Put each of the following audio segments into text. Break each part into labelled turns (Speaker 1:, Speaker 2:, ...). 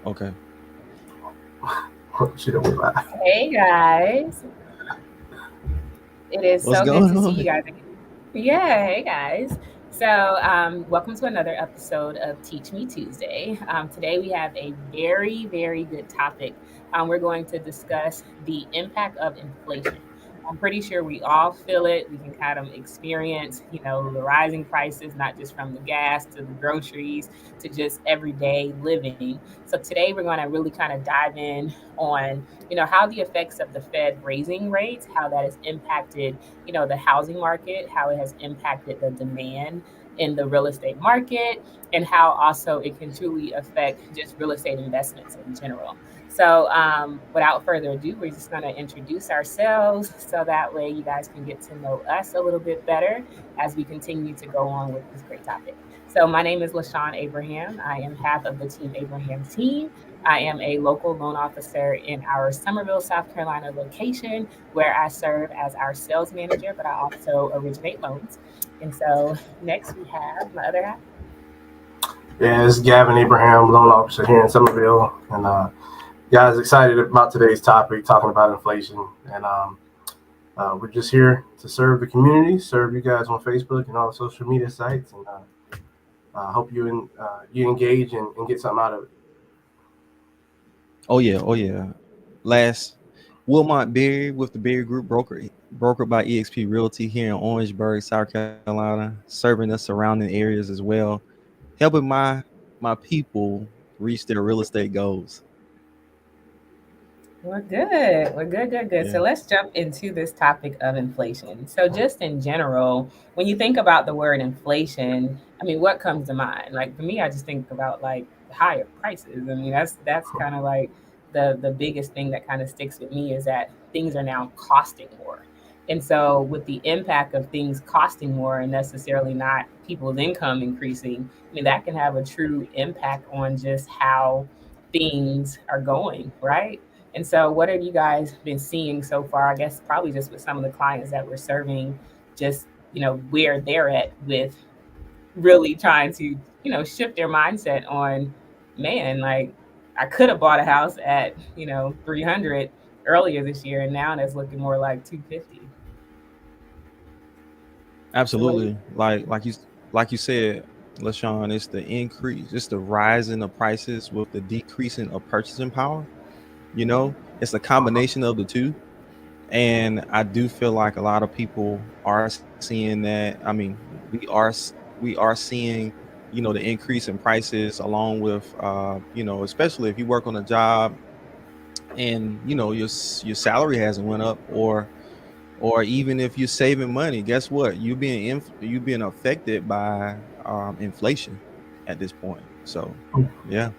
Speaker 1: Okay.
Speaker 2: She don't lie.
Speaker 3: Hey guys, it is
Speaker 1: What's
Speaker 3: so good
Speaker 1: going
Speaker 3: to see you
Speaker 1: on?
Speaker 3: guys again. Yeah, hey guys. So, welcome to another episode of Teach Me Tuesday. Today we have a very, very good topic. We're going to discuss the impact of inflation. I'm pretty sure we all feel it. We can kind of experience, the rising prices, not just from the gas to the groceries to just everyday living. So today we're going to really kind of dive in on how the effects of the Fed raising rates, how that has impacted, the housing market, how it has impacted the demand in the real estate market, and how also it can truly affect just real estate investments in general. So, without further ado, we're just going to introduce ourselves so that way you guys can get to know us a little bit better as we continue to go on with this great topic. So, my name is LaShawn Abraham. I am half of the Team Abraham team. I am a local loan officer in our Summerville, South Carolina location, where I serve as our sales manager, but I also originate loans. And so next we have my other half.
Speaker 2: Yeah, it's Gavin Abraham, loan officer here in Somerville, and guys, excited about today's topic, talking about inflation, and we're just here to serve the community, serve you guys on Facebook and all the social media sites, and hope you engage and get something out of it.
Speaker 1: Oh yeah, oh yeah. Last Wilmot Berry with the Berry Group brokered by EXP Realty here in Orangeburg, South Carolina, serving the surrounding areas as well, helping my people reach their real estate goals.
Speaker 3: We're good. We're good, good, good. So
Speaker 1: Yeah.
Speaker 3: let's jump into this topic of inflation. So, just in general, when you think about the word inflation, I mean, what comes to mind? Like for me, I just think about like higher prices. I mean, that's kind of like the biggest thing that kind of sticks with me is that things are now costing more. And so, with the impact of things costing more and necessarily not people's income increasing, I mean, that can have a true impact on just how things are going, right? And so, what have you guys been seeing so far? I guess probably just with some of the clients that we're serving, just where they're at with really trying to shift their mindset on, man, like I could have bought a house at 300 earlier this year, and now it's looking more like 250. So what do you?
Speaker 1: Absolutely. Like you said, LaShawn, it's the increase, it's the rise in the prices with the decreasing of purchasing power. It's a combination of the two. And I do feel like a lot of people are seeing that. I mean, we are seeing, the increase in prices along with, especially if you work on a job and your salary hasn't went up, or even if you're saving money, guess what? You being affected by inflation at this point. So, yeah.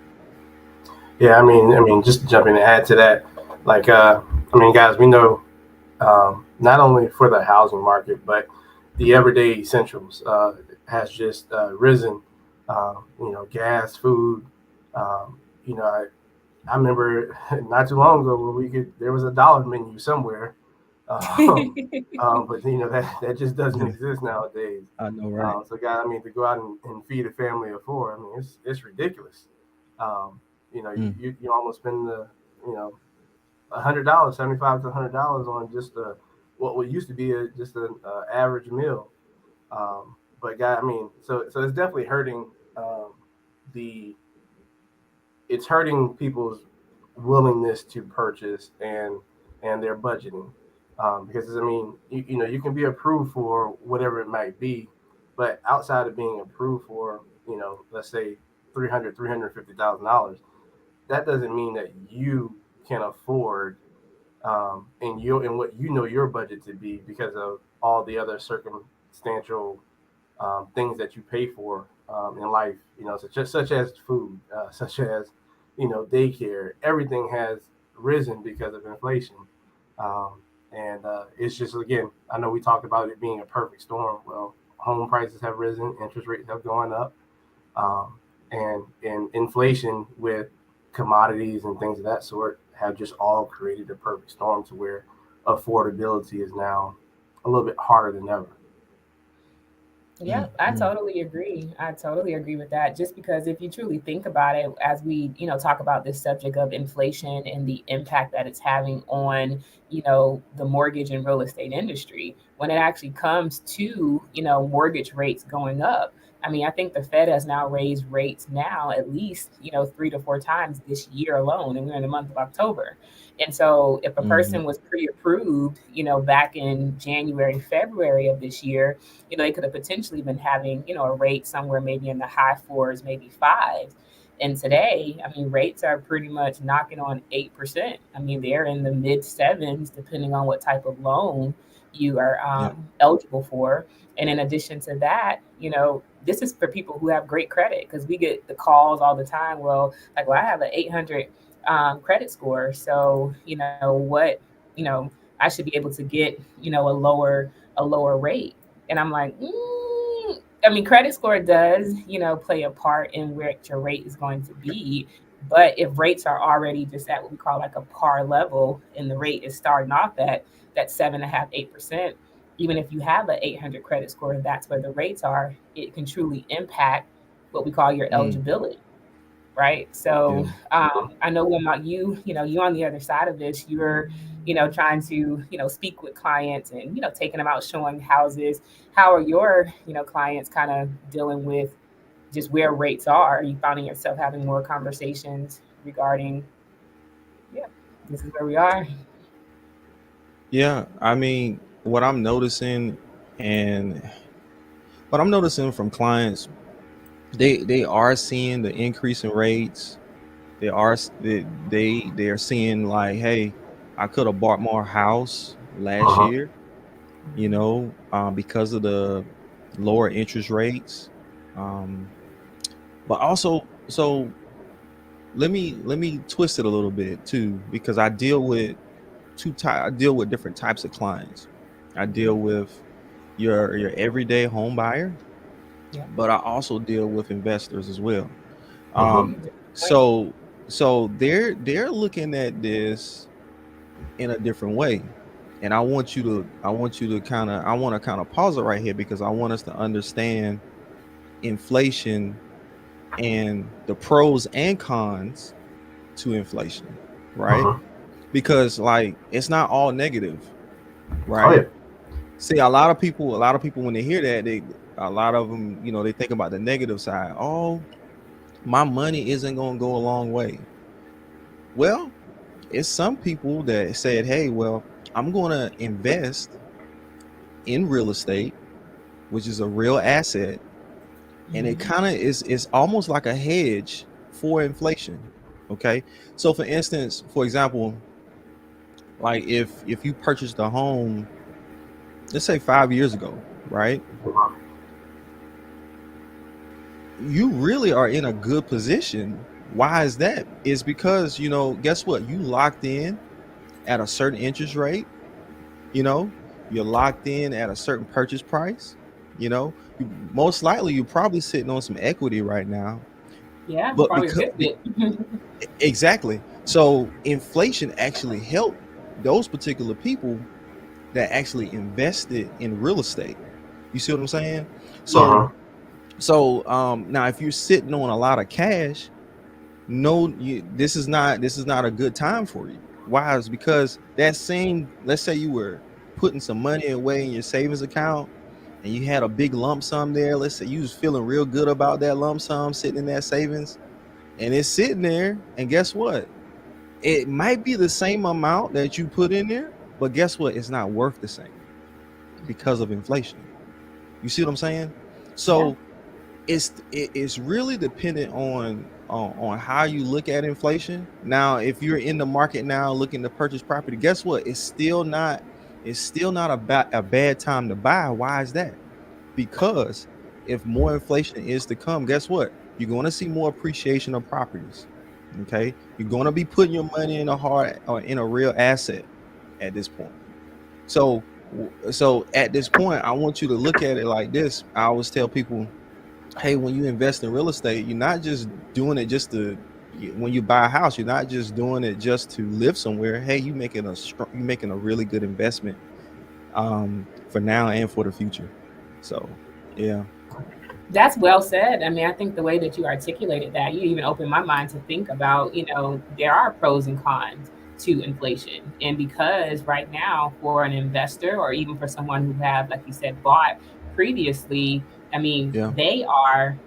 Speaker 2: Yeah, I mean, just to jump in and add to that, like, I mean, guys, we know not only for the housing market, but the everyday essentials has just risen. Gas, food. Um, you know, I remember not too long ago when there was a dollar menu somewhere, but that just doesn't exist nowadays.
Speaker 1: I know, right?
Speaker 2: So, guys, I mean, to go out and feed a family of four, I mean, it's ridiculous. Um,
Speaker 1: Mm.
Speaker 2: you almost spend you know $100, $75 to $100 on just what used to be just an average meal. But guy, I mean, so it's definitely hurting the it's hurting people's willingness to purchase and their budgeting. Because I mean, you can be approved for whatever it might be, but outside of being approved for, let's say 350,000 dollars, that doesn't mean that you can afford and what your budget to be because of all the other circumstantial things that you pay for in life. Such as food, such as daycare. Everything has risen because of inflation, um, and it's just, again, I know we talked about it being a perfect storm. Well, home prices have risen, interest rates have gone up, um, and inflation with commodities and things of that sort have just all created a perfect storm to where affordability is now a little bit harder than ever.
Speaker 3: Yeah, I totally agree. I totally agree with that. Just because if you truly think about it, as we, talk about this subject of inflation and the impact that it's having on, the mortgage and real estate industry, when it actually comes to, mortgage rates going up. I mean, I think the Fed has now raised rates now at least, 3 to 4 times this year alone, and we're in the month of October. And so if a
Speaker 1: Mm-hmm.
Speaker 3: person was pre-approved, back in January, February of this year, they could have potentially been having, a rate somewhere maybe in the high fours, maybe fives. And today, I mean, rates are pretty much knocking on 8%. I mean, they're in the mid sevens, depending on what type of loan you are
Speaker 1: Yeah.
Speaker 3: eligible for. And in addition to that, this is for people who have great credit, because we get the calls all the time. Well, I have an 800 credit score. So, what, I should be able to get, a lower rate. And I'm like, I mean, credit score does, play a part in where your rate is going to be. But if rates are already just at what we call like a par level, and the rate is starting off at that 7.5, 8%, even if you have an 800 credit score, that's where the rates are, it can truly impact what we call your
Speaker 1: Mm,
Speaker 3: eligibility. Right.
Speaker 1: yeah.
Speaker 3: So I know when you on the other side of this, you're, trying to, speak with clients and, taking them out, showing houses. How are your, clients kind of dealing with just where rates are? Are you finding yourself having more conversations regarding, yeah, this is where we are?
Speaker 1: Yeah. I mean, and what I'm noticing from clients, they are seeing the increase in rates. They are seeing like, hey, I could have bought more house last
Speaker 2: Uh-huh.
Speaker 1: year, because of the lower interest rates. Um, but also, so let me twist it a little bit too, because I deal with different types of clients. I deal with your everyday home buyer,
Speaker 3: Yeah.
Speaker 1: but I also deal with investors as well.
Speaker 2: Uh-huh.
Speaker 1: Um, so so they're looking at this in a different way. And I want to kind of pause it right here, because I want us to understand inflation and the pros and cons to inflation, right?
Speaker 2: Uh-huh.
Speaker 1: Because like it's not all negative,
Speaker 2: Oh
Speaker 1: right?
Speaker 2: yeah.
Speaker 1: See, a lot of people when they hear that, a lot of them, they think about the negative side. Oh, my money isn't going to go a long way. Well, it's some people that said, hey, well, I'm going to invest in real estate, which is a real asset, and it
Speaker 3: Mhm.
Speaker 1: kind of is almost like a hedge for inflation. Okay, so for example, like if you purchased a home, let's say 5 years ago, right? You really are in a good position. Why is that? It's because, guess what? You locked in at a certain interest rate, you know, you're locked in at a certain purchase price, most likely you're probably sitting on some equity right now.
Speaker 3: Yeah,
Speaker 1: But
Speaker 3: probably a
Speaker 1: because
Speaker 3: good bit.
Speaker 1: exactly. So inflation actually helped those particular people that actually invested in real estate. You see what I'm saying? So
Speaker 2: Uh-huh.
Speaker 1: now if you're sitting on a lot of cash, no, this is not a good time for you. Why? Is because that same, let's say you were putting some money away in your savings account and you had a big lump sum there. Let's say you was feeling real good about that lump sum sitting in that savings, and it's sitting there, and guess what? It might be the same amount that you put in there, but guess what? It's not worth the same because of inflation. You see what I'm saying?
Speaker 3: Yeah.
Speaker 1: So it's really dependent on how you look at inflation. Now, if you're in the market now looking to purchase property, guess what? It's still not a bad time to buy. Why is that? Because if more inflation is to come, guess what? You're going to see more appreciation of properties. Okay, you're going to be putting your money in a hard or in a real asset at this point. So, so at this point, I want you to look at it like this. I always tell people, hey, when you invest in real estate, you're not just doing it just to. When you buy a house, you're not just doing it just to live somewhere. Hey, you're making a really good investment, for now and for the future. So Yeah.
Speaker 3: That's well said. I mean, I think the way that you articulated that, you even opened my mind to think about, there are pros and cons to inflation. And because right now, for an investor or even for someone who have, like you said, bought previously, I mean,
Speaker 1: Yeah.
Speaker 3: they are,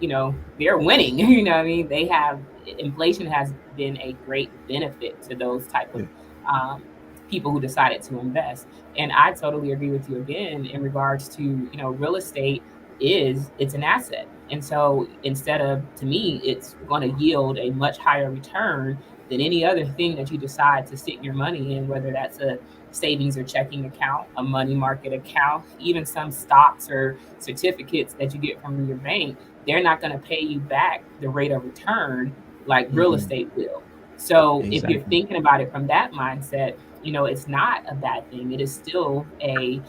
Speaker 3: they're winning. You know what I mean? They have inflation has been a great benefit to those type of
Speaker 1: Yeah.
Speaker 3: um, people who decided to invest. And I totally agree with you again in regards to, real estate it's an asset. And so instead of, to me, it's going to yield a much higher return than any other thing that you decide to stick your money in, whether that's a savings or checking account, a money market account, even some stocks or certificates that you get from your bank. They're not going to pay you back the rate of return like real
Speaker 1: Mm-hmm.
Speaker 3: estate will. So if you're
Speaker 1: Exactly.
Speaker 3: thinking about it from that mindset, it's not a bad thing. It is still a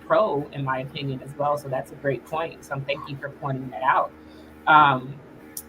Speaker 3: pro in my opinion as well. So that's a great point. So thank you for pointing that out. Um,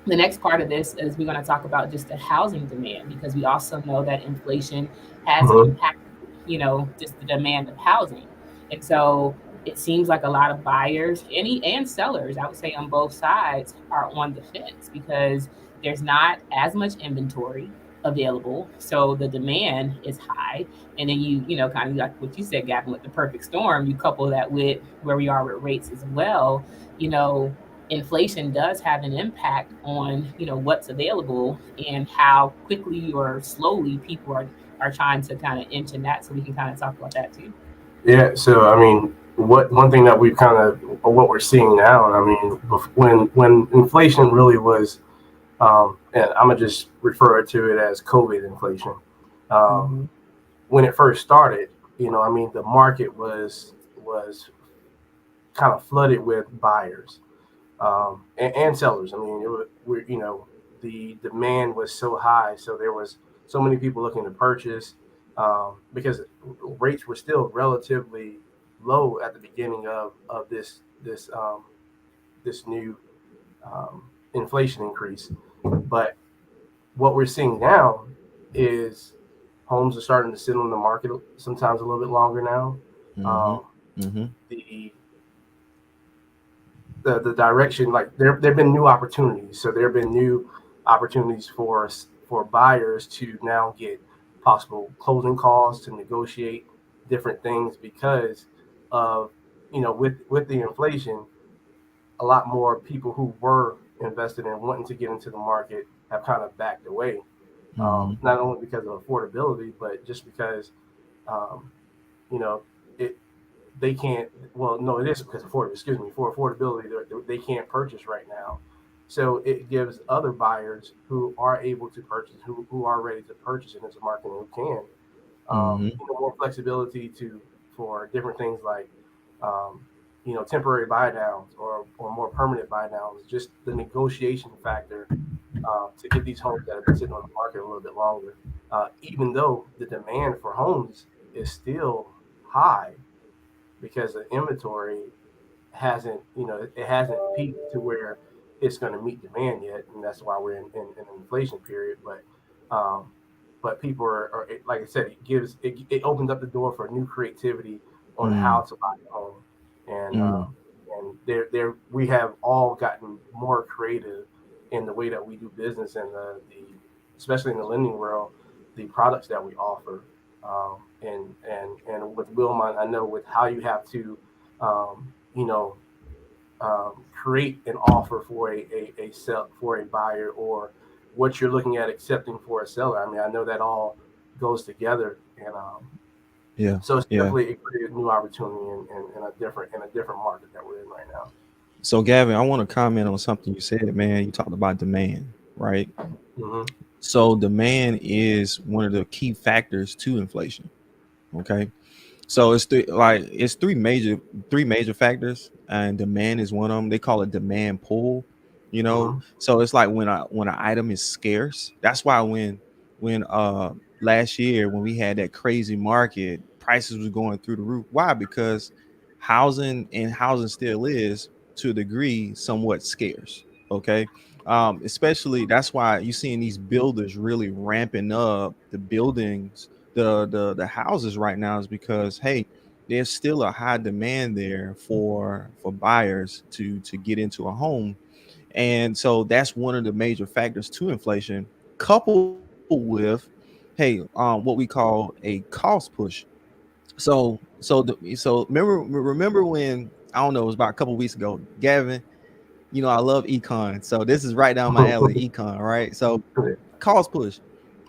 Speaker 3: the next part of this is we're going to talk about just the housing demand because we also know that inflation has
Speaker 2: Mhm.
Speaker 3: impacted, just the demand of housing. And so it seems like a lot of buyers and sellers, I would say on both sides, are on the fence because there's not as much inventory available. So the demand is high. And then kind of like what you said, Gavin, with the perfect storm, you couple that with where we are with rates as well, you know, inflation does have an impact on what's available and how quickly or slowly people are trying to kind of inch in that, so we can kind of talk about that too.
Speaker 2: Yeah. So I mean, what one thing that we've kind of what we're seeing now. I mean, when inflation really was, and I'm gonna just refer to it as COVID inflation. Um,
Speaker 3: Hmm.
Speaker 2: when it first started, I mean, the market was kind of flooded with buyers, and sellers. I mean, the demand was so high, so there was so many people looking to purchase, because rates were still relatively low at the beginning of this new inflation increase. But what we're seeing now is homes are starting to sit on the market sometimes a little bit longer now.
Speaker 1: Mm-hmm.
Speaker 2: Um,
Speaker 1: Mm-hmm.
Speaker 2: the the direction, like there've been new opportunities, so there have been new opportunities for buyers to now get possible closing costs to negotiate different things because of, with the inflation, a lot more people who were invested in wanting to get into the market have kind of backed away,
Speaker 1: Mm-hmm.
Speaker 2: not only because of affordability but just because, um, you know it they can't. Well, no, it is because excuse me, for affordability, they can't purchase right now. So it gives other buyers who are able to purchase, who are ready to purchase in this market and who can,
Speaker 1: Mm-hmm.
Speaker 2: more flexibility to for different things like, um, temporary buy downs or more permanent buy downs. Just the negotiation factor, to get these homes that have been sitting on the market a little bit longer, even though the demand for homes is still high because the inventory hasn't, it hasn't peaked to where it's going to meet demand yet, and that's why we're in an inflation period. Um, but people are, like I said, it opens up the door for new creativity on how to buy a home, and
Speaker 1: Mm-hmm.
Speaker 2: there we have all gotten more creative in the way that we do business and the especially in the lending world, the products that we offer, and with Wilmot, I know with how you have to, um, you know, create an offer for a sell for a buyer, or what you're looking at accepting for a seller. I mean, I know that all goes together, and
Speaker 1: Yeah.
Speaker 2: so it's
Speaker 1: Yeah.
Speaker 2: definitely a new opportunity in a different market that we're in right now.
Speaker 1: So Gavin, I want to comment on something you said, man. You talked about demand, right?
Speaker 2: Hmm.
Speaker 1: So demand is one of the key factors to inflation. Okay. So it's three major factors, and demand is one of them. They call it demand pull, you know.
Speaker 2: Hmm.
Speaker 1: So it's like when an item is scarce. That's why when last year when we had that crazy market, prices was going through the roof. Why? Because housing still is to a degree somewhat scarce. Okay. Especially that's why you're seeing these builders really ramping up the buildings, the houses right now, is because hey, there's still a high demand there for buyers to get into a home. And so that's one of the major factors to inflation, coupled with, hey, what we call a cost push. So remember when, I don't know, it was about a couple weeks ago, Gavin, I love econ. So this is right down my alley, econ, right? So cost push.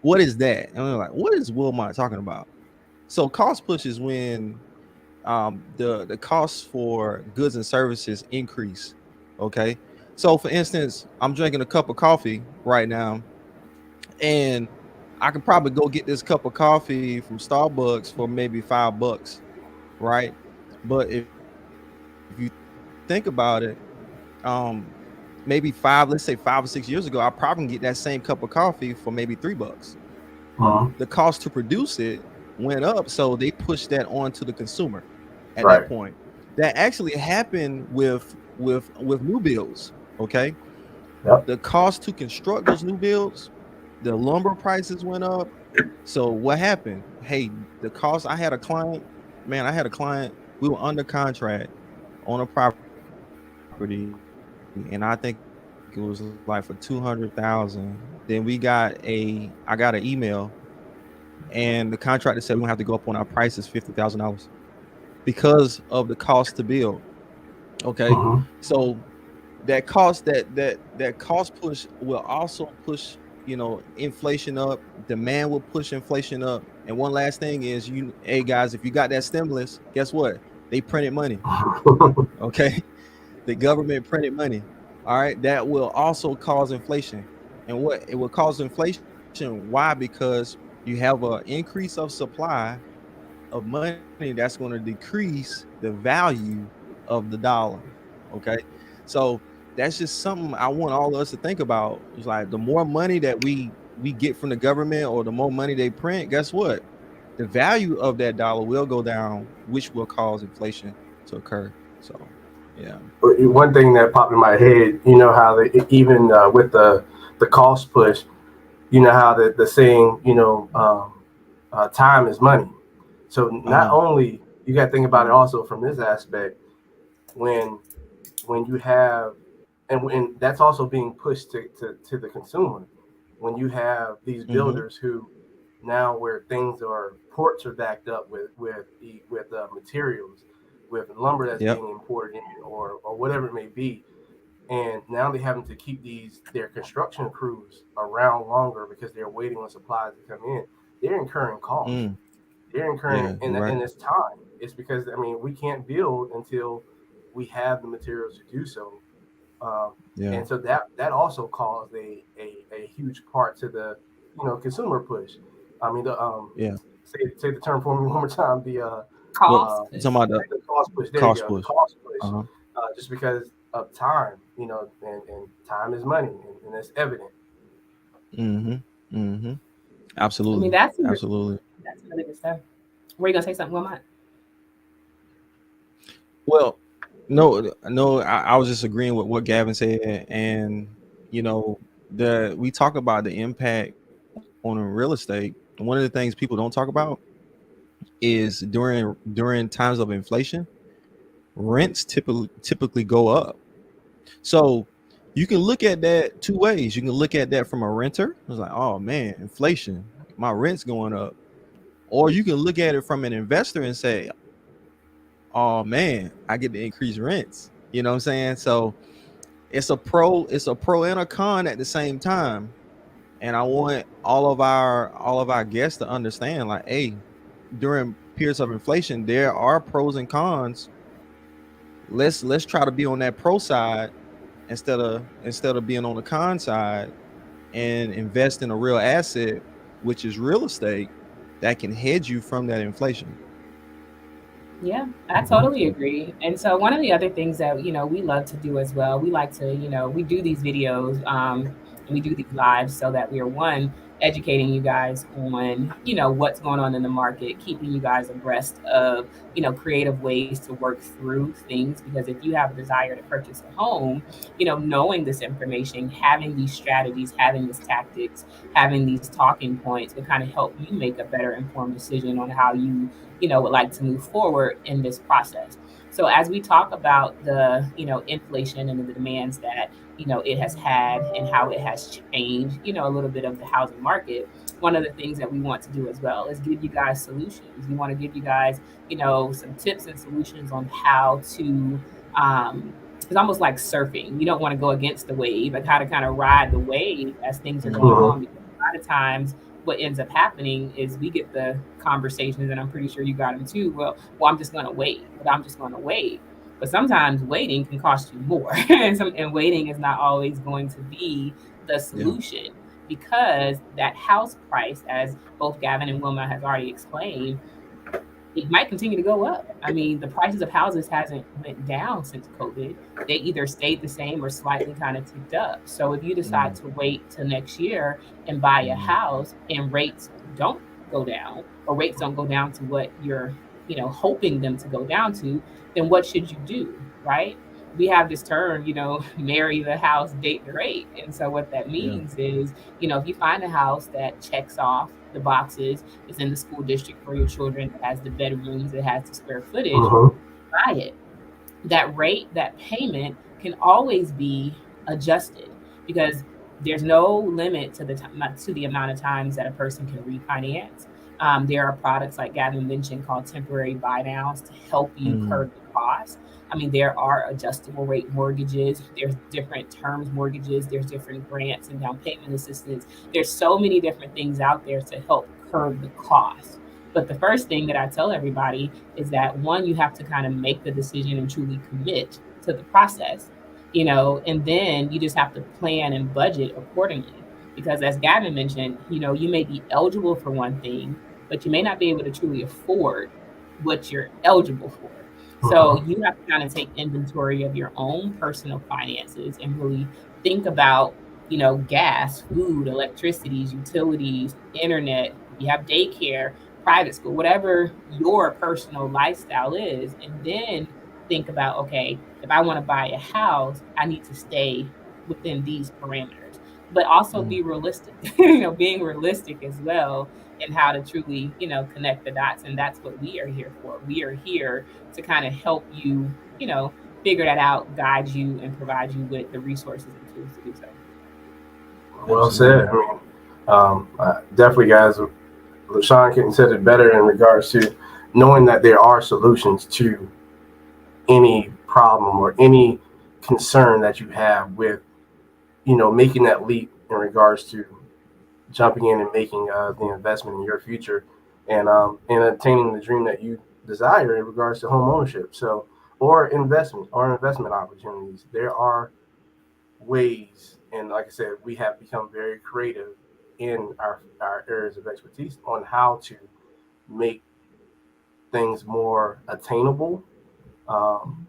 Speaker 1: What is that? And we're like, what is Wilmot talking about? So cost push is when the costs for goods and services increase. Okay. So for instance, I'm drinking a cup of coffee right now, and I can probably go get this cup of coffee from Starbucks for maybe $5, right? But if you think about it, maybe let's say 5 or 6 years ago, I probably can get that same cup of coffee for maybe $3. The cost to produce it went up, so they pushed that on to the consumer at that point. That actually happened with new builds. Okay.
Speaker 2: Yep.
Speaker 1: The cost to construct those new builds, the lumber prices went up. So what happened? Hey, the cost, I had a client, we were under contract on a property, and I think it was like for 200,000. Then I got an email, and the contractor said we're gonna have to go up on our prices $50,000 because of the cost to build. Okay. So that cost push will also push, inflation up. Demand will push inflation up. And one last thing is, hey guys, if you got that stimulus, guess what? They printed money. Okay. The government printed money. All right. That will also cause inflation. And what it will cause inflation? Why? Because you have an increase of supply of money that's going to decrease the value of the dollar. Okay. So that's just something I want all of us to think about. It's like the more money that we get from the government, or the more money they print, guess what? The value of that dollar will go down, which will cause inflation to occur. So, yeah.
Speaker 2: One thing that popped in my head, how they, even with the cost push, how the saying, time is money. So not only, you got to think about it also from this aspect, when you have, and that's also being pushed to the consumer, when you have these builders who now, where ports are backed up with materials, with lumber that's being imported in, or whatever it may be, and now they're having to keep their construction crews around longer because they're waiting on supplies to come in. They're incurring costs. They're incurring, and it's time. It's because, we can't build until we have the materials to do so. And so that also caused a huge part to the consumer push. Say the term for me one more time. The
Speaker 3: cost.
Speaker 2: The cost push. There you go. The cost push. Just because of time, and time is money, and it's evident.
Speaker 1: Absolutely.
Speaker 3: That's
Speaker 1: absolutely.
Speaker 3: That's really good stuff. Were you gonna say something, Wilmot?
Speaker 1: Well, no, I was just agreeing with what Gavin said, and we talk about the impact on real estate. One of the things people don't talk about is during times of inflation, rents typically go up. So you can look at that two ways. You can look at that from a renter. It's like, oh man, inflation, my rent's going up. Or you can look at it from an investor and say, oh man, I get to increase rents. You know what I'm saying? So it's a pro and a con at the same time. And I want all of our guests to understand, like, hey, during periods of inflation, there are pros and cons. Let's try to be on that pro side instead of being on the con side, and invest in a real asset, which is real estate, that can hedge you from that inflation.
Speaker 3: Yeah, I totally agree. And so one of the other things that we love to do as well, we like to we do these videos and we do these lives so that we are, one, educating you guys on, what's going on in the market, keeping you guys abreast of, creative ways to work through things. Because if you have a desire to purchase a home, knowing this information, having these strategies, having these tactics, having these talking points will kind of help you make a better informed decision on how you, would like to move forward in this process. So as we talk about the, inflation and the demands that, it has had and how it has changed, a little bit of the housing market, one of the things that we want to do as well is give you guys solutions. We want to give you guys, some tips and solutions on how to, it's almost like surfing. You don't want to go against the wave, but how to kind of ride the wave as things are going
Speaker 2: Mhm.
Speaker 3: on. Because a lot of times what ends up happening is we get the conversations, and I'm pretty sure you got them too. Well, I'm just going to wait, but I'm just going to wait. But sometimes waiting can cost you more, and waiting is not always going to be the
Speaker 1: Yeah.
Speaker 3: solution, because that house price, as both Gavin and Wilma has already explained, it might continue to go up. I mean, the prices of houses hasn't went down since COVID. They either stayed the same or slightly kind of ticked up. So if you decide to wait till next year and buy a
Speaker 1: Mhm.
Speaker 3: house and rates don't go down, or rates don't go down to what you're, hoping them to go down to, then what should you do, right? We have this term, marry the house, date the rate. And so what that
Speaker 1: Yeah.
Speaker 3: means is, if you find a house that checks off the boxes, is in the school district for your children, it has the bedrooms, it has the square footage,
Speaker 2: Mhm.
Speaker 3: buy it. That rate, that payment can always be adjusted, because there's no limit to the amount of times that a person can refinance. There are products like Gavin mentioned called temporary buy downs to help you
Speaker 1: Mm.
Speaker 3: curb the cost. I mean, there are adjustable rate mortgages, there's different terms mortgages, there's different grants and down payment assistance. There's so many different things out there to help curb the cost. But the first thing that I tell everybody is that, one, you have to kind of make the decision and truly commit to the process, and then you just have to plan and budget accordingly. Because as Gavin mentioned, you may be eligible for one thing, but you may not be able to truly afford what you're eligible for. So
Speaker 2: Mhm.
Speaker 3: you have to kind of take inventory of your own personal finances and really think about, gas, food, electricities, utilities, internet, if you have daycare, private school, whatever your personal lifestyle is, and then think about, okay, if I want to buy a house, I need to stay within these parameters, but also
Speaker 1: Mm.
Speaker 3: be realistic, being realistic as well, and how to truly, connect the dots. And that's what we are here for. We are here to kind of help you, figure that out, guide you, and provide you with the resources and tools to do so.
Speaker 2: Well said.
Speaker 1: Absolutely.
Speaker 2: I mean, definitely, guys. LaShawn couldn't said it better in regards to knowing that there are solutions to any problem or any concern that you have with, making that leap in regards to jumping in and making the investment in your future, and attaining the dream that you desire in regards to home ownership. So, or investment opportunities. There are ways, and like I said, we have become very creative in our areas of expertise on how to make things more attainable,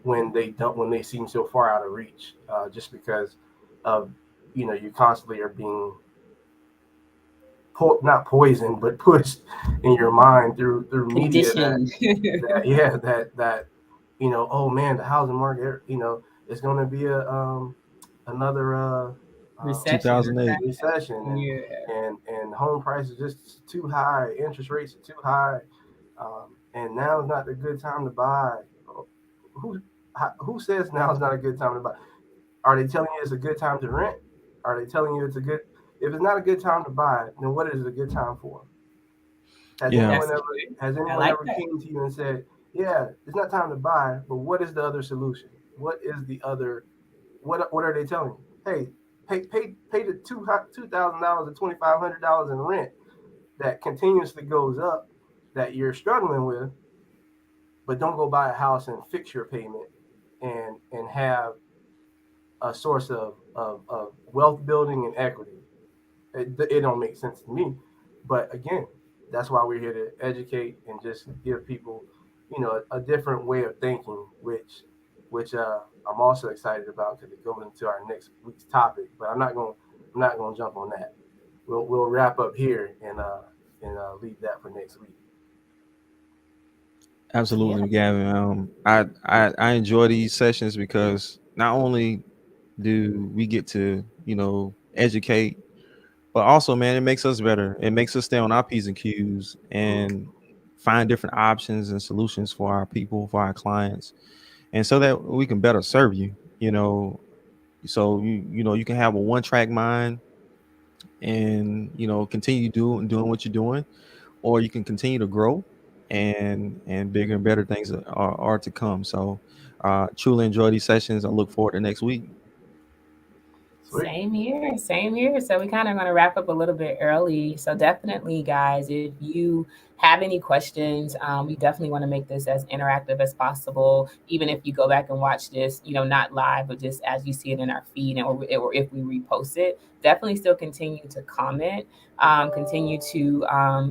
Speaker 2: when they seem so far out of reach, just because of, you constantly are being not poisoned but pushed in your mind through media that
Speaker 3: Conditioned.
Speaker 2: that yeah that oh man, the housing market, it's going to be another
Speaker 3: Recession or
Speaker 1: 2008.
Speaker 3: crash.
Speaker 2: recession,
Speaker 3: Yeah.
Speaker 2: and home prices just too high, interest rates are too high, and now is not a good time to buy. Who who says now is not a good time to buy? Are they telling you it's a good time to rent? Are they telling you it's a good? If it's not a good time to buy, then what is it a good time for? Has
Speaker 1: Yeah.
Speaker 2: anyone
Speaker 3: That's
Speaker 2: ever
Speaker 3: good.
Speaker 2: has
Speaker 3: I
Speaker 2: anyone
Speaker 3: like
Speaker 2: ever
Speaker 3: that.
Speaker 2: came to you and said, "Yeah, it's not time to buy, but what is the other solution? What is the other? What are they telling you? Hey, pay the $2,000 to $2,500 in rent that continuously goes up, that you're struggling with, but don't go buy a house and fix your payment and have a source of wealth building and equity." It don't make sense to me. But again, that's why we're here to educate and just give people, a different way of thinking, which I'm also excited about because it goes into our next week's topic. But I'm not going to jump on that. we'll wrap up here and leave that for next week.
Speaker 1: Absolutely, Gavin. I enjoy these sessions because not only do we get to, educate, but also, man, it makes us better. It makes us stay on our P's and Q's and find different options and solutions for our people, for our clients, and so that we can better serve you. So you can have a one track mind and continue doing what you're doing, or you can continue to grow and bigger and better things are to come. So truly enjoy these sessions. I look forward to next week.
Speaker 2: Sweet.
Speaker 3: Same here, same here. So we kind of going to wrap up a little bit early. So definitely, guys, if you have any questions, we definitely want to make this as interactive as possible. Even if you go back and watch this, not live, but just as you see it in our feed, or if we repost it, definitely still continue to comment. Continue to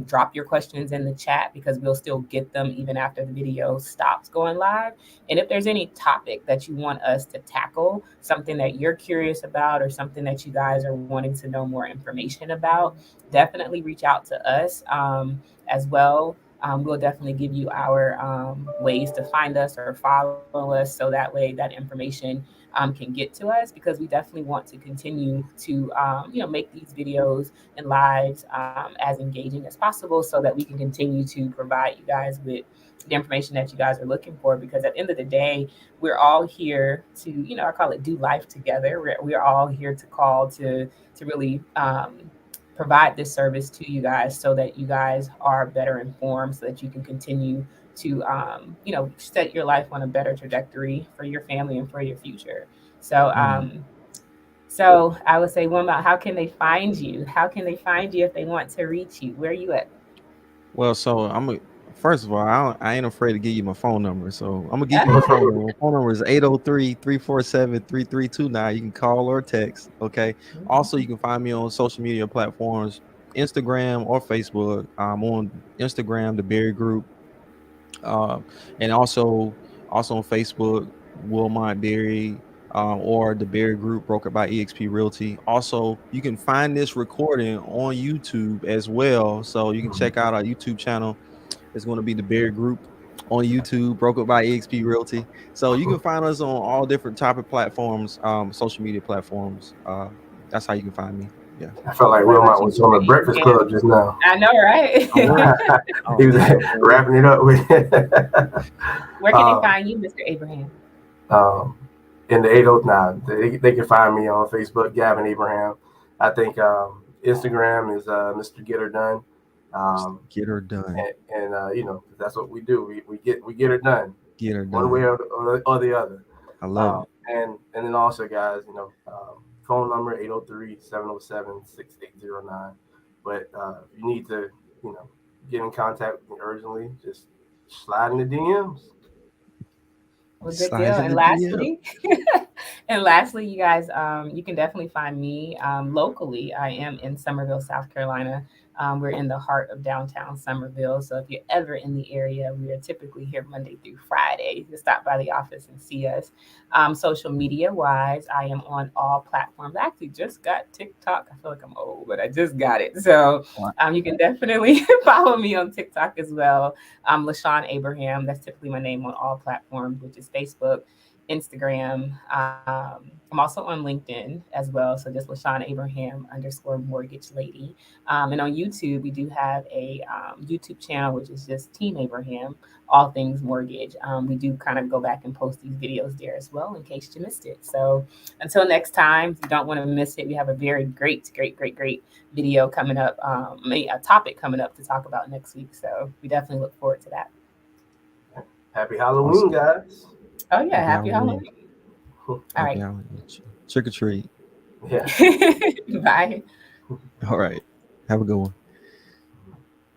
Speaker 3: drop your questions in the chat because we'll still get them even after the video stops going live. And if there's any topic that you want us to tackle, something that you're curious about or something that you guys are wanting to know more information about, definitely reach out to us as well. We'll definitely give you our ways to find us or follow us so that way that information can get to us, because we definitely want to continue to make these videos and lives as engaging as possible so that we can continue to provide you guys with the information that you guys are looking for, because at the end of the day, we're all here to, I call it do life together. We're all here to call to really provide this service to you guys so that you guys are better informed, so that you can continue to set your life on a better trajectory for your family and for your future. So so I would say, Wilma, how can they find you? How can they find you if they want to reach you? Where are you at?
Speaker 1: Well, so first of all, I ain't afraid to give you my phone number. So I'm gonna give you my phone number. My phone number is 803-347-3329. You can call or text. Okay. Also, you can find me on social media platforms, Instagram or Facebook. I'm on Instagram, the Berry Group, and also on Facebook, Wilmot Berry. Or the Berry Group, brokered by eXp Realty. Also, you can find this recording on YouTube as well. So you can check out our YouTube channel. It's going to be the Berry Group on YouTube, brokered by eXp Realty. So you can find us on all different type of platforms, social media platforms. That's how you can find me. Yeah.
Speaker 2: I felt like Wilmot was on the Breakfast Club just now.
Speaker 3: I know, right?
Speaker 2: He was wrapping it up with.
Speaker 3: Where can they find you, Mr. Abraham?
Speaker 2: In the 809, they can find me on Facebook, Gavin Abraham. I think Instagram is Mr. Get Her Done.
Speaker 1: Get her done.
Speaker 2: And that's what we do. We get her done.
Speaker 1: Get her done.
Speaker 2: One way or the other.
Speaker 1: I love
Speaker 2: it. And then also, guys, phone number 803-707-6809. But if you need to, get in contact with me urgently, just slide in the DMs.
Speaker 3: Well, good deal. And lastly, you guys, you can definitely find me locally. I am in Summerville, South Carolina. We're in the heart of downtown Summerville. So if you're ever in the area, we are typically here Monday through Friday. You can stop by the office and see us. Social media wise, I am on all platforms. I actually just got TikTok. I feel like I'm old, but I just got it. So you can definitely follow me on TikTok as well. LaShawn Abraham. That's typically my name on all platforms, which is Facebook, Instagram. I'm also on LinkedIn as well. So just LaShawn Abraham _mortgage lady. And on YouTube, we do have a YouTube channel, which is just Team Abraham, all things mortgage. We do kind of go back and post these videos there as well in case you missed it. So until next time, if you don't want to miss it, we have a very great video coming up, a topic coming up to talk about next week. So we definitely look forward to that.
Speaker 2: Happy Halloween, guys.
Speaker 3: Oh yeah, happy Halloween. All right.
Speaker 1: Trick or treat.
Speaker 2: Yeah.
Speaker 3: Bye.
Speaker 1: All right. Have a good one.